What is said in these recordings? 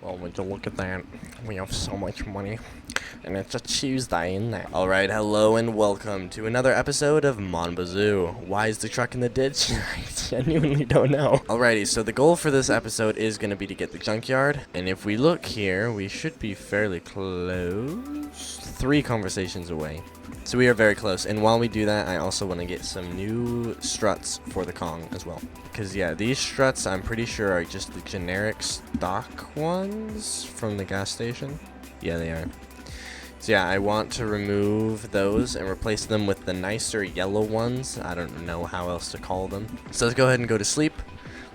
Well, would you look at that? We have so much money. And it's a Tuesday, isn't it? Alright, hello and welcome to another episode of Monbazoo. Why is the truck in the ditch? I genuinely don't know. Alrighty, so the goal for this episode is going to be to get the junkyard. And if we look here, we should be fairly close. 3 conversations away. So we are very close. And while we do that, I also want to get some new struts for the Kong as well. Because, yeah, these struts, I'm pretty sure, are just the generic stock ones from the gas station. Yeah, they are. So, yeah, I want to remove those and replace them with the nicer yellow ones. I don't know how else to call them. So let's go ahead and go to sleep.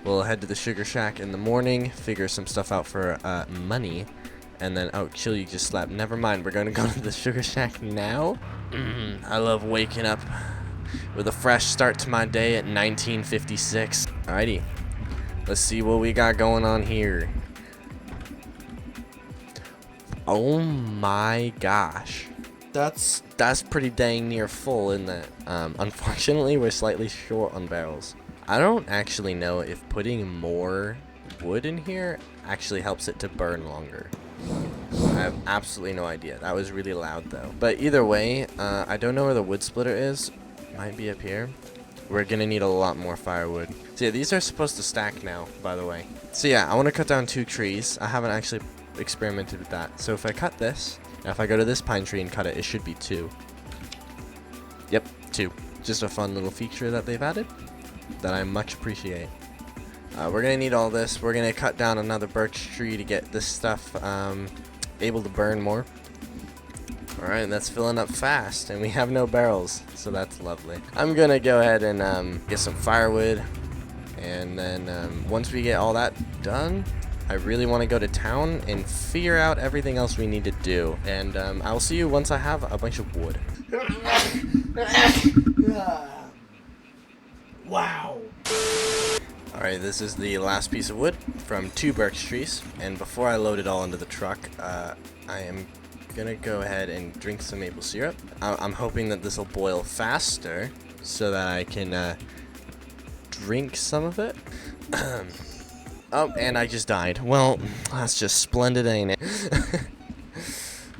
We'll head to the Sugar Shack in the morning, figure some stuff out for money. And then, oh, chill, you just slept. Never mind, we're going to go to the Sugar Shack now. I love waking up with a fresh start to my day at 1956. Alrighty, let's see what we got going on here. Oh my gosh, that's pretty dang near full, isn't it? Unfortunately, we're slightly short on barrels. I don't actually know if putting more wood in here actually helps it to burn longer. I have absolutely no idea. That was really loud though. But either way, I don't know where the wood splitter is. Might be up here. We're gonna need a lot more firewood. So yeah, these are supposed to stack now, by the way. So yeah, I want to cut down 2 trees. I haven't actually experimented with that. So if I cut this, now if I go to this pine tree and cut it, it should be 2. Yep, 2. Just a fun little feature that they've added that I much appreciate. We're gonna need all this. We're gonna cut down another birch tree to get this stuff able to burn more. Alright, that's filling up fast, and we have no barrels, so that's lovely. I'm gonna go ahead and get some firewood, and then once we get all that done, I really want to go to town and figure out everything else we need to do. And I'll see you once I have a bunch of wood. Wow. Alright, this is the last piece of wood from 2 birch trees, and before I load it all into the truck, I am gonna go ahead and drink some maple syrup. I'm hoping that this will boil faster so that I can drink some of it. Oh, and I just died. Well, that's just splendid, ain't it?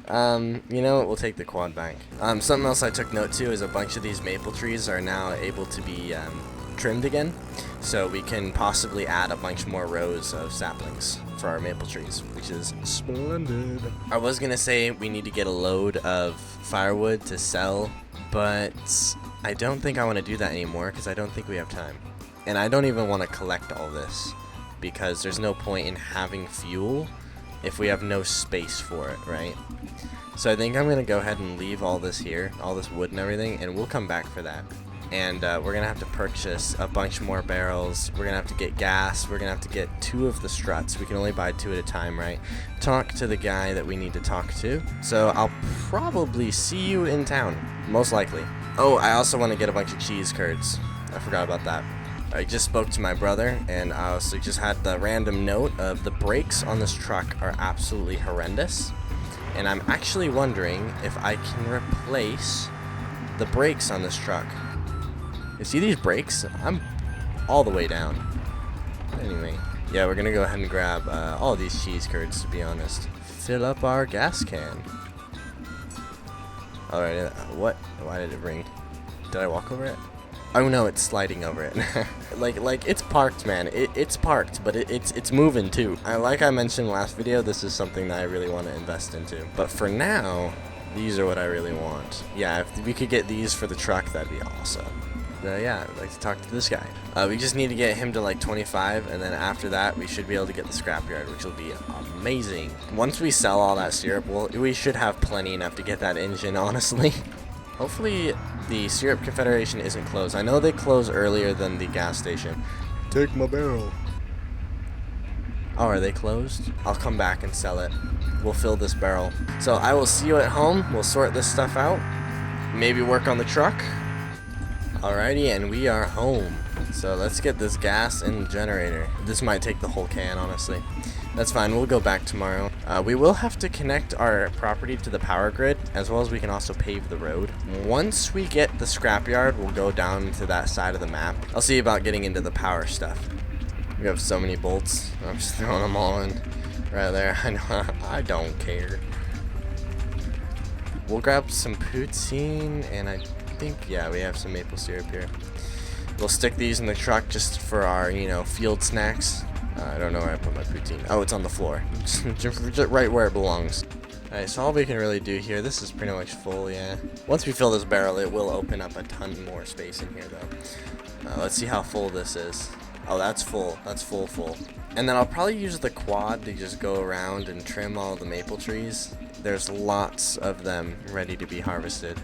You know what? We'll take the quad back. Something else I took note to is a bunch of these maple trees are now able to be trimmed again, so we can possibly add a bunch more rows of saplings for our maple trees, which is splendid. I was gonna say we need to get a load of firewood to sell, but I don't think I want to do that anymore because I don't think we have time, and I don't even want to collect all this because there's no point in having fuel if we have no space for it, right? So I think I'm gonna go ahead and leave all this here, all this wood and everything, and we'll come back for that. And we're gonna have to purchase a bunch more barrels. We're gonna have to get gas. We're gonna have to get 2 of the struts. We can only buy 2 at a time, right? Talk to the guy that we need to talk to. So I'll probably see you in town, most likely. Oh, I also want to get a bunch of cheese curds. I forgot about that. I just spoke to my brother, and I also just had the random note of the brakes on this truck are absolutely horrendous. And I'm actually wondering if I can replace the brakes on this truck. You see these brakes? I'm all the way down. Anyway, yeah, we're gonna go ahead and grab all these cheese curds, to be honest. Fill up our gas can. Alright, what? Why did it ring? Did I walk over it? Oh no, it's sliding over it. like it's parked, man. It's parked, but it's moving too. Like I mentioned last video, this is something that I really want to invest into. But for now, these are what I really want. Yeah, if we could get these for the truck, that'd be awesome. Yeah, I'd like to talk to this guy. We just need to get him to like 25, and then after that, we should be able to get the scrapyard, which will be amazing. Once we sell all that syrup, we should have plenty enough to get that engine, honestly. Hopefully, the Syrup Confederation isn't closed. I know they close earlier than the gas station. Take my barrel. Oh, are they closed? I'll come back and sell it. We'll fill this barrel. So I will see you at home. We'll sort this stuff out. Maybe work on the truck. Alrighty, and we are home. So let's get this gas in the generator. This might take the whole can, honestly. That's fine, we'll go back tomorrow. We will have to connect our property to the power grid, as well as we can also pave the road. Once we get the scrapyard, we'll go down to that side of the map. I'll see about getting into the power stuff. We have so many bolts. I'm just throwing them all in. right there. I know. I don't care. We'll grab some poutine, and I think, yeah, we have some maple syrup here. We'll stick these in the truck just for our, you know, field snacks. I don't know where I put my poutine. Oh, it's on the floor. Just right where it belongs. Alright, so all we can really do here, this is pretty much full, yeah. Once we fill this barrel, it will open up a ton more space in here, though. Let's see how full this is. Oh, that's full. That's full. And then I'll probably use the quad to just go around and trim all the maple trees. There's lots of them ready to be harvested.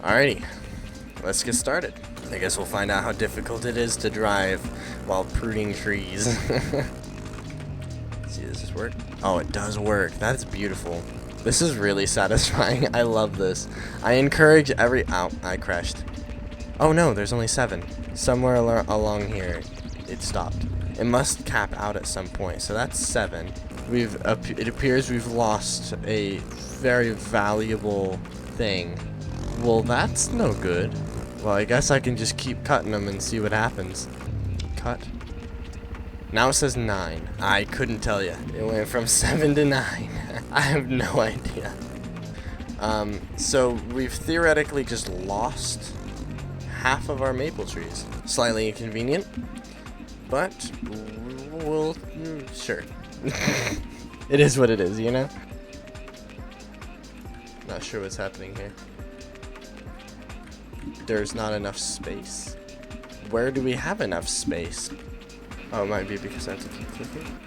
Alrighty, let's get started. I guess we'll find out how difficult it is to drive while pruning trees. See, does this work? Oh, it does work. That's beautiful. This is really satisfying. I love this. I encourage every... Ow, I crashed. Oh no, there's only 7. Somewhere along here, it stopped. It must cap out at some point, so that's 7. It appears we've lost a very valuable thing. Well, that's no good. Well, I guess I can just keep cutting them and see what happens. Cut. Now it says 9. I couldn't tell you. It went from 7 to 9. I have no idea. So we've theoretically just lost half of our maple trees. Slightly inconvenient, but we'll sure. It is what it is, you know? Not sure what's happening here. There's not enough space? Where do we have enough space? Oh, it might be because I have to keep clicking.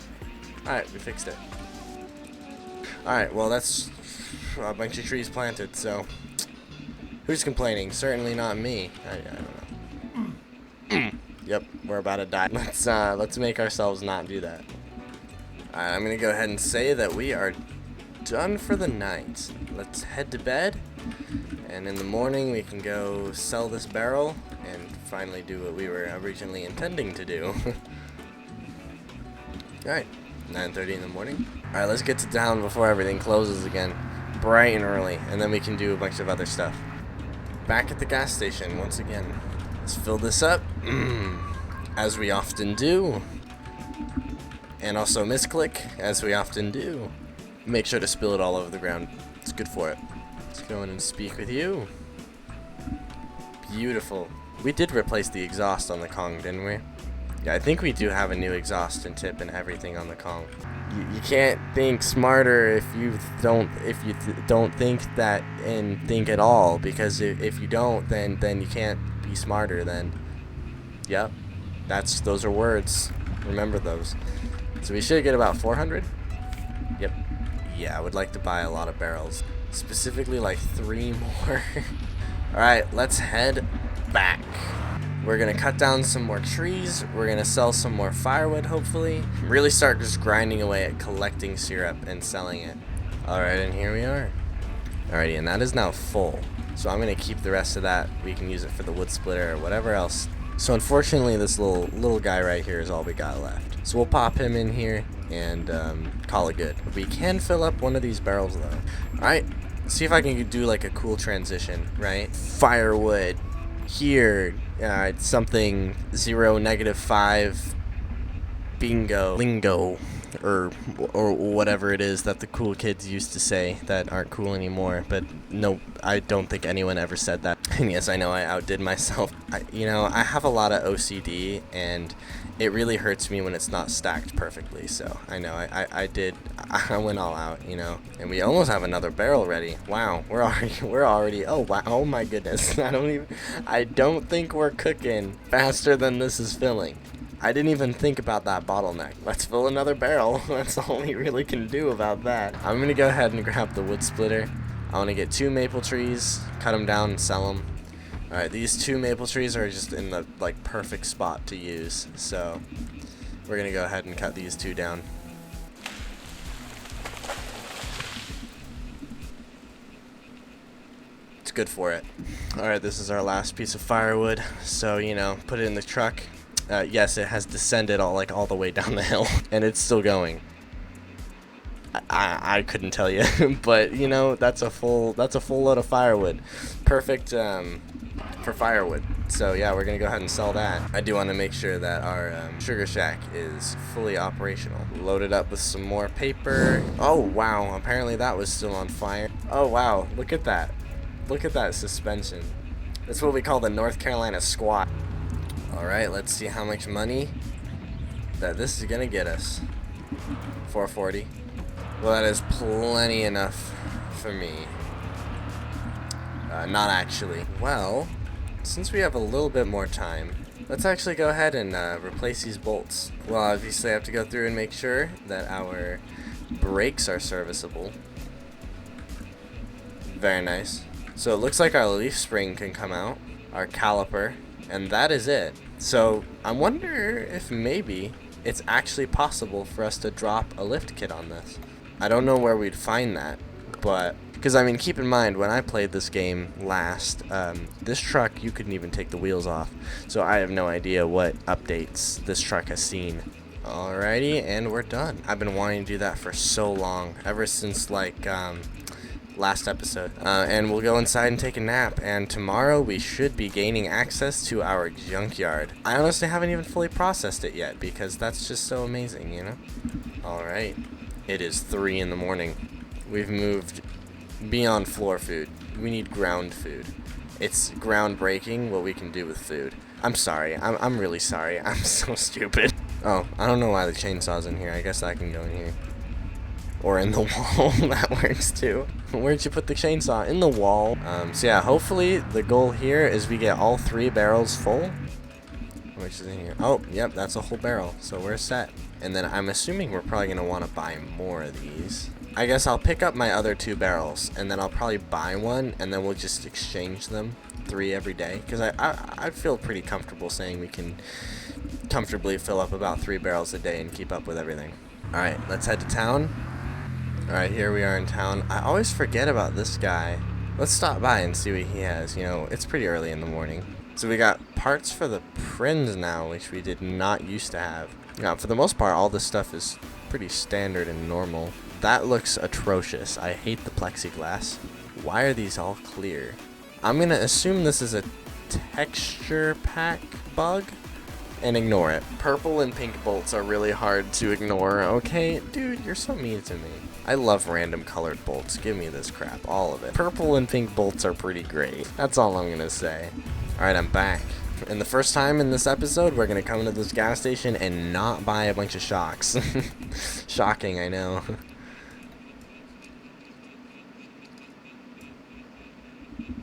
Alright, we fixed it. Alright, well that's a bunch of trees planted, so who's complaining? Certainly not me. I don't know. Yep, we're about to die. Let's make ourselves not do that. Alright, I'm gonna go ahead and say that we are done for the night. Let's head to bed, and in the morning we can go sell this barrel and finally do what we were originally intending to do. Alright, 9:30 in the morning. Alright, let's get to town before everything closes again, bright and early, and then we can do a bunch of other stuff. Back at the gas station once again. Let's fill this up, as we often do. And also misclick, as we often do. Make sure to spill it all over the ground. It's good for it. Let's go in and speak with you. Beautiful. We did replace the exhaust on the Kong, didn't we? Yeah, I think we do have a new exhaust and tip and everything on the Kong. You can't think smarter if you don't think that and think at all, because if you don't, then you can't be smarter. Then, yep, those are words. Remember those. So we should get about 400. Yep. Yeah, I would like to buy a lot of barrels, specifically like 3 more. All right, let's head back. We're gonna cut down some more trees. We're gonna sell some more firewood, hopefully. Really start just grinding away at collecting syrup and selling it. All right, and here we are. Alrighty, and that is now full. So I'm gonna keep the rest of that. We can use it for the wood splitter or whatever else. So unfortunately, this little guy right here is all we got left. So we'll pop him in here and call it good. We can fill up one of these barrels though. All right, see if I can do like a cool transition, right? Firewood here. It's something 0, -5, bingo, lingo, or whatever it is that the cool kids used to say that aren't cool anymore. But no, I don't think anyone ever said that. And yes, I know I outdid myself. I have a lot of OCD, and it really hurts me when it's not stacked perfectly. So I know I went all out, and we almost have another barrel ready. Wow, we're already, oh wow, oh my goodness. I don't think we're cooking faster than this is filling. I didn't even think about that bottleneck. Let's fill another barrel. That's all we really can do about that. I'm gonna go ahead and grab the wood splitter. I want to get 2 maple trees, cut them down and sell them. Alright, these 2 maple trees are just in the perfect spot to use. So we're gonna go ahead and cut these 2 down. It's good for it. Alright, this is our last piece of firewood. So, put it in the truck. Yes, it has descended all the way down the hill, and it's still going. I couldn't tell you, but that's a full load of firewood. Perfect for firewood. So yeah, we're gonna go ahead and sell that. I do want to make sure that our sugar shack is fully operational. Loaded up with some more paper. Oh wow, apparently that was still on fire. Oh wow, look at that. Look at that suspension. That's what we call the North Carolina squat. Alright, let's see how much money that this is gonna get us. 440. Well, that is plenty enough for me. Not actually. Well, since we have a little bit more time, let's actually go ahead and replace these bolts. Well, obviously I have to go through and make sure that our brakes are serviceable. Very nice. So it looks like our leaf spring can come out, our caliper, and that is it. So I wonder if maybe it's actually possible for us to drop a lift kit on this. I don't know where we'd find that, but because I mean, keep in mind when I played this game last, this truck you couldn't even take the wheels off. So I have no idea what updates this truck has seen. Alrighty, and we're done. I've been wanting to do that for so long, ever since like last episode. And we'll go inside and take a nap, and tomorrow we should be gaining access to our junkyard. I honestly haven't even fully processed it yet because that's just so amazing, you know? Alright, it is 3 in the morning. We've moved beyond floor food. We need ground food. It's groundbreaking what we can do with food. I'm sorry. I'm really sorry. I'm so stupid. Oh, I don't know why the chainsaw's in here. I guess that can go in here. Or in the wall. That works too. Where'd you put the chainsaw? In the wall. So yeah, hopefully the goal here is we get all 3 barrels full. Which is in here. Oh, yep, that's a whole barrel. So we're set. And then I'm assuming we're probably going to want to buy more of these. I guess I'll pick up my other 2 barrels, and then I'll probably buy one, and then we'll just exchange them 3 every day. Because I feel pretty comfortable saying we can comfortably fill up about 3 barrels a day and keep up with everything. Alright, let's head to town. Alright, here we are in town. I always forget about this guy. Let's stop by and see what he has. You know, it's pretty early in the morning. So we got parts for the Prinz now, which we did not used to have. Now, for the most part, all this stuff is pretty standard and normal. That looks atrocious. I hate the plexiglass. Why are these all clear? I'm going to assume this is a texture pack bug and ignore it. Purple and pink bolts are really hard to ignore, okay? Dude, you're so mean to me. I love random colored bolts. Give me this crap, all of it. Purple and pink bolts are pretty great. That's all I'm going to say. Alright, I'm back. And the first time in this episode, we're going to come into this gas station and not buy a bunch of shocks. Shocking, I know.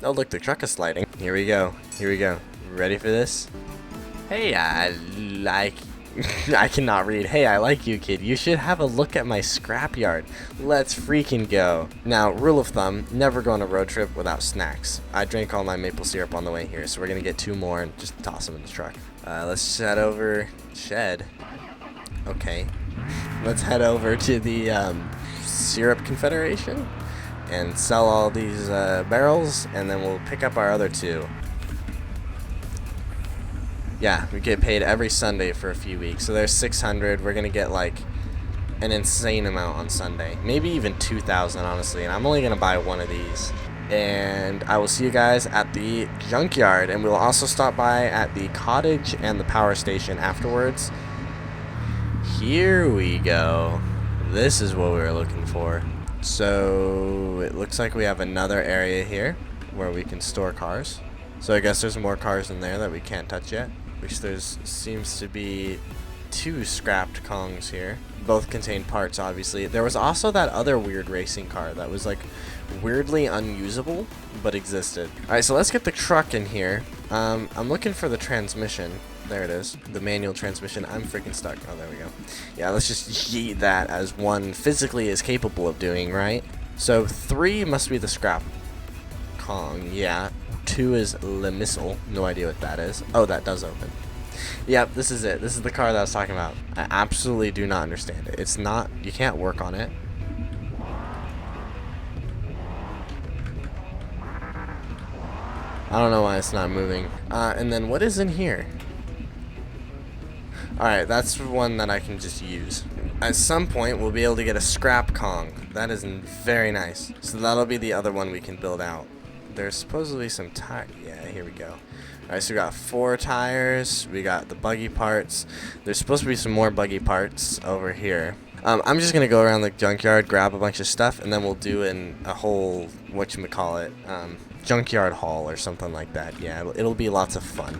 Oh, look, the truck is sliding. Here we go. Here we go. Ready for this? Hey, I cannot read. Hey, I like you, kid. You should have a look at my scrapyard. Let's freaking go. Now, rule of thumb, never go on a road trip without snacks. I drank all my maple syrup on the way here, so we're going to get 2 more and just toss them in the truck. Let's head over... Shed. Okay. Let's head over to the Syrup Confederation and sell all these barrels, and then we'll pick up our other 2. Yeah, we get paid every Sunday for a few weeks. So there's 600. We're going to get like an insane amount on Sunday. Maybe even 2,000, honestly. And I'm only going to buy 1 of these. And I will see you guys at the junkyard. And we'll also stop by at the cottage and the power station afterwards. Here we go. This is what we were looking for. So it looks like we have another area here where we can store cars. So I guess there's more cars in there that we can't touch yet. Which seems to be 2 scrapped Kongs here. Both contain parts, obviously. There was also that other weird racing car that was like weirdly unusable, but existed. Alright, so let's get the truck in here. I'm looking for the transmission. There it is. The manual transmission. I'm freaking stuck. Oh, there we go. Yeah, let's just yeet that as one physically is capable of doing, right? So 3 must be the scrap Kong, yeah. 2 is Le Missile. No idea what that is. Oh, that does open. Yep, this is it. This is the car that I was talking about. I absolutely do not understand it. It's not... You can't work on it. I don't know why it's not moving. And then what is in here? Alright, that's one that I can just use. At some point, we'll be able to get a scrap Kong. That is very nice. So that'll be the other one we can build out. There's supposedly some tire. Yeah, here we go. Alright, so we got 4 tires, we got the buggy parts. There's supposed to be some more buggy parts over here. I'm just gonna go around the junkyard, grab a bunch of stuff, and then we'll do a whole, whatchamacallit, junkyard haul or something like that. Yeah, it'll be lots of fun.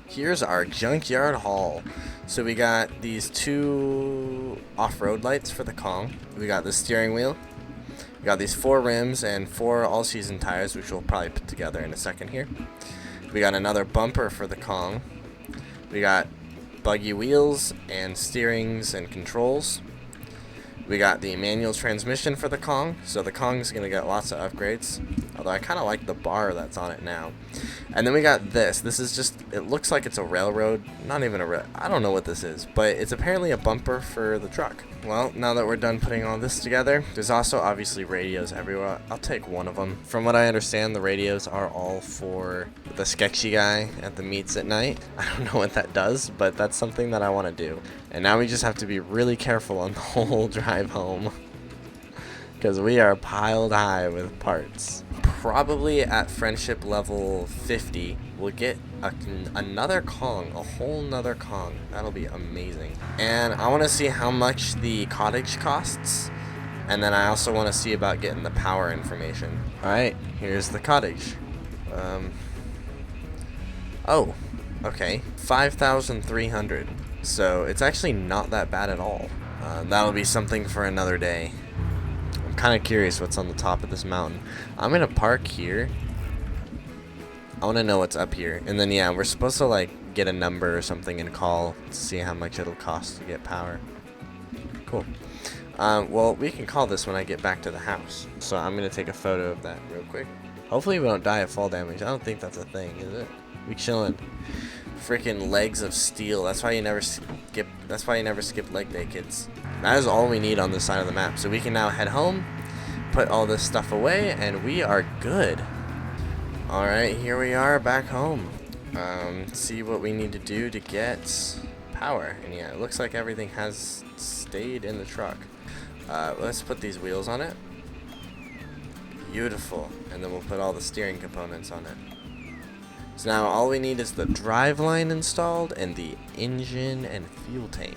Here's our junkyard haul. So we got these 2 off-road lights for the Kong. We got the steering wheel. We got these 4 rims and 4 all-season tires, which we'll probably put together in a second here. We got another bumper for the Kong. We got buggy wheels and steerings and controls. We got the manual transmission for the Kong, so the Kong's going to get lots of upgrades, although I kind of like the bar that's on it now. And then we got this. This is just, it looks like it's a railroad, not even a I don't know what this is, but it's apparently a bumper for the truck. Well, now that we're done putting all this together, there's also obviously radios everywhere. I'll take one of them. From what I understand, the radios are all for the sketchy guy at the meets at night. I don't know what that does, but that's something that I want to do. And now we just have to be really careful on the whole drive home, because we are piled high with parts. Probably at friendship level 50, we'll get another Kong, a whole nother Kong. That'll be amazing. And I want to see how much the cottage costs, and then I also want to see about getting the power information. Alright, here's the cottage. Oh, okay, 5,300. So it's actually not that bad at all. That'll be something for another day. I'm kind of curious what's on the top of this mountain. I'm gonna park here. I want to know what's up here, and then yeah, we're supposed to like get a number or something and call to see how much it'll cost to get power. Cool. Well, we can call this when I get back to the house. So I'm gonna take a photo of that real quick. Hopefully we don't die of fall damage. I don't think that's a thing, is it? We chillin'. Freaking legs of steel. That's why you never skip. That's why you never skip leg day, kids. That is all we need on this side of the map. So we can now head home, put all this stuff away, and we are good. All right, here we are back home. See what we need to do to get power. And yeah, it looks like everything has stayed in the truck. Let's put these wheels on it. Beautiful. And then we'll put all the steering components on it. So now all we need is the driveline installed and the engine and fuel tank.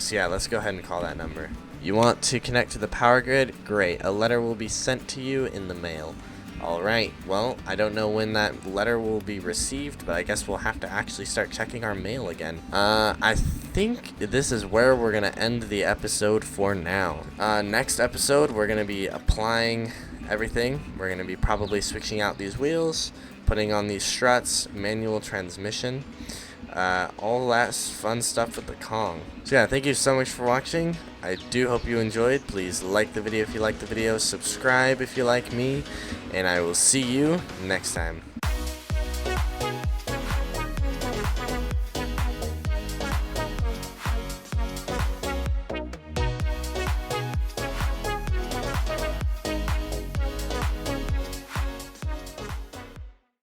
So yeah, let's go ahead and call that number. You want to connect to the power grid? Great. A letter will be sent to you in the mail. Alright, well, I don't know when that letter will be received, but I guess we'll have to actually start checking our mail again. I think this is where we're going to end the episode for now. Next episode, we're going to be applying everything. We're going to be probably switching out these wheels, putting on these struts, manual transmission, all that fun stuff with the Kong. So yeah, thank you so much for watching. I do hope you enjoyed. Please like the video if you like the video, subscribe if you like me, and I will see you next time.